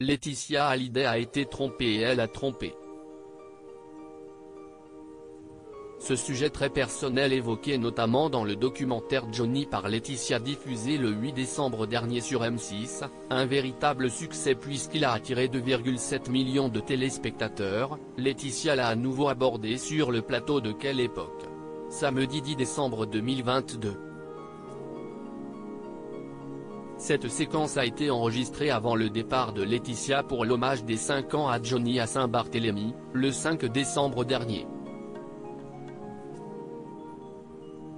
Laetitia Hallyday a été trompée et elle a trompé. Ce sujet très personnel évoqué notamment dans le documentaire Johnny par Laetitia diffusé le 8 décembre dernier sur M6, un véritable succès puisqu'il a attiré 2,7 millions de téléspectateurs, Laetitia l'a à nouveau abordé sur le plateau de Quelle époque. Samedi 10 décembre 2022. Cette séquence a été enregistrée avant le départ de Laetitia pour l'hommage des 5 ans à Johnny à Saint-Barthélemy, le 5 décembre dernier.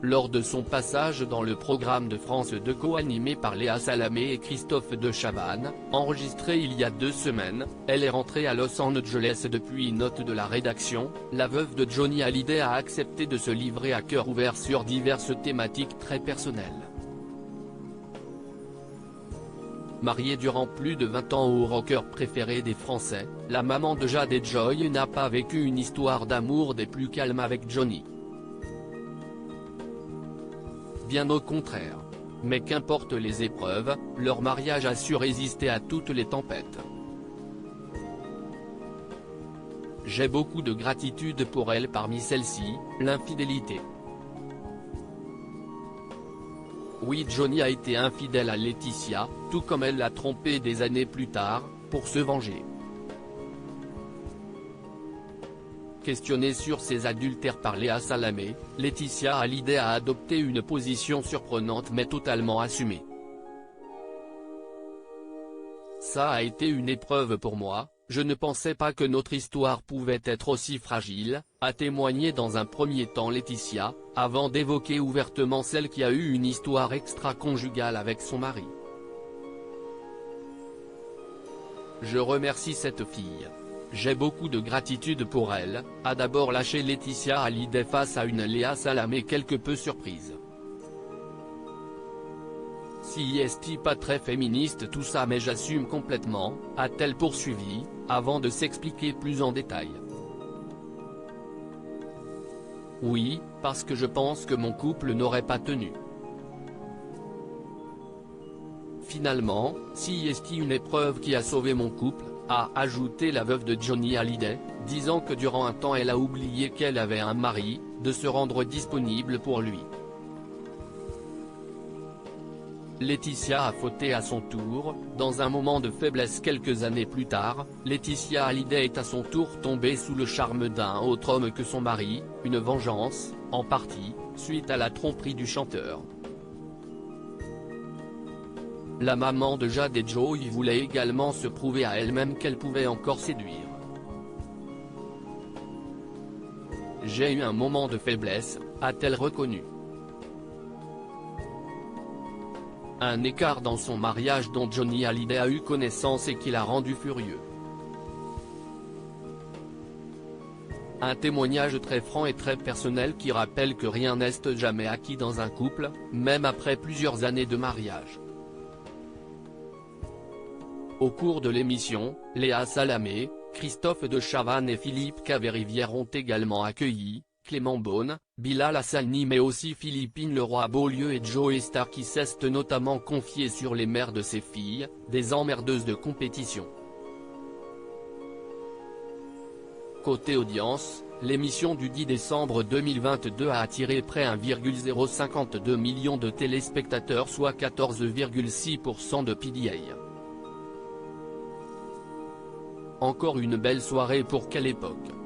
Lors de son passage dans le programme de France 2 co-animé par Léa Salamé et Christophe de Chavannes, enregistré il y a 2 semaines, elle est rentrée à Los Angeles depuis note de la rédaction, la veuve de Johnny Hallyday a accepté de se livrer à cœur ouvert sur diverses thématiques très personnelles. Mariée durant plus de 20 ans au rocker préféré des Français, la maman de Jade et Joy n'a pas vécu une histoire d'amour des plus calmes avec Johnny. Bien au contraire. Mais qu'importe les épreuves, leur mariage a su résister à toutes les tempêtes. J'ai beaucoup de gratitude pour elle parmi celles-ci, l'infidélité. Oui, Johnny a été infidèle à Laetitia, tout comme elle l'a trompée des années plus tard, pour se venger. Questionnée sur ses adultères par Léa Salamé, Laetitia Hallyday a adopté une position surprenante mais totalement assumée. Ça a été une épreuve pour moi, je ne pensais pas que notre histoire pouvait être aussi fragile, a témoigné dans un premier temps Laetitia, avant d'évoquer ouvertement celle qui a eu une histoire extra-conjugale avec son mari. Je remercie cette fille. J'ai beaucoup de gratitude pour elle, a d'abord lâché Laetitia Hallyday face à une Léa Salamé quelque peu surprise. Si est pas très féministe tout ça mais j'assume complètement, a-t-elle poursuivi, avant de s'expliquer plus en détail. Oui, parce que je pense que mon couple n'aurait pas tenu. Finalement, si est une épreuve qui a sauvé mon couple, a ajouté la veuve de Johnny Hallyday, disant que durant un temps elle a oublié qu'elle avait un mari, de se rendre disponible pour lui. Laetitia a fauté à son tour, dans un moment de faiblesse quelques années plus tard, Laetitia Hallyday est à son tour tombée sous le charme d'un autre homme que son mari, une vengeance, en partie, suite à la tromperie du chanteur. La maman de Jade et Joy voulait également se prouver à elle-même qu'elle pouvait encore séduire. J'ai eu un moment de faiblesse, a-t-elle reconnu. Un écart dans son mariage dont Johnny Hallyday a eu connaissance et qui l'a rendu furieux. Un témoignage très franc et très personnel qui rappelle que rien n'est jamais acquis dans un couple, même après plusieurs années de mariage. Au cours de l'émission, Léa Salamé, Christophe de Chavannes et Philippe Caverivière ont également accueilli Clément Beaune, Bilal Hassani mais aussi Philippine Leroy-Beaulieu et Joey Star qui s'est notamment confié sur les mères de ses filles, des emmerdeuses de compétition. Côté audience, l'émission du 10 décembre 2022 a attiré près 1,052 million de téléspectateurs soit 14,6% de PDA. Encore une belle soirée pour Quelle époque.